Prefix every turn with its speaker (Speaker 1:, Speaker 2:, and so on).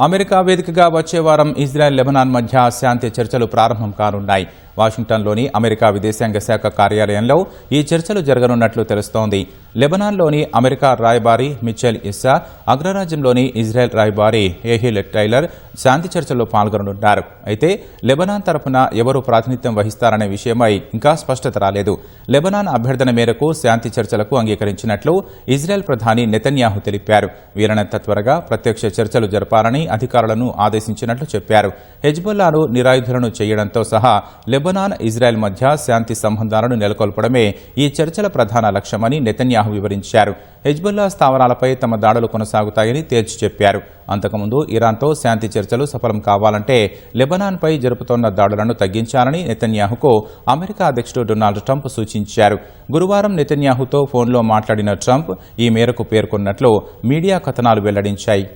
Speaker 1: America వేదికగా వచ్చే వారం ఇజ్రాయెల్ లెబనాన్ మధ్య శాంతి చర్చలు ప్రారంభం కానున్నాయి. వాషింగ్టన్లోని అమెరికా విదేశాంగ శాఖ కార్యాలయంలో ఈ చర్చలు జరగనున్నట్లు తెలుస్తోంది. లెబనాన్లోని అమెరికా రాయబారి మిచెల్ ఇస్సా, అగ్రరాజ్యంలోని ఇజ్రాయెల్ రాయబారి ఏహిల్ టైలర్ శాంతి చర్చల్లో పాల్గొననున్నారు. అయితే లెబనాన్ తరఫున ఎవరు ప్రాతినిధ్యం వహిస్తారనే విషయమై ఇంకా స్పష్టత రాలేదు. లెబనాన్ అభ్యర్థన మేరకు శాంతి చర్చలకు అంగీకరించినట్లు ఇజ్రాయెల్ ప్రధాని నెతన్యాహు తెలిపారు. వీలైనంత త్వరగా ప్రత్యక్ష చర్చలు జరపాలని అధికారులను ఆదేశించినట్లు చెప్పారు. హెజ్బొల్లాను నిరాయుధులను చేయడంతో సహా లెబనాన్, ఇజ్రాయెల్ మధ్య శాంతి సంబంధాలను నెలకొల్పడమే ఈ చర్చల ప్రధాన లక్ష్యమని నెతన్యాహు వివరించారు. హెజ్బొల్లా స్థావరాలపై తమ దాడులు కొనసాగుతాయని తేల్చి చెప్పారు. అంతకుముందు ఇరాన్తో శాంతి చర్చలు సఫలం కావాలంటే లెబనాన్పై జరుపుతోన్న దాడులను తగ్గించాలని నెతన్యాహుకు అమెరికా అధ్యక్షుడు డొనాల్డ్ ట్రంప్ సూచించారు. గురువారం నెతన్యాహుతో ఫోన్లో మాట్లాడిన ట్రంప్ ఈ మేరకు పేర్కొన్నట్లు మీడియా కథనాలు వెల్లడించాయి.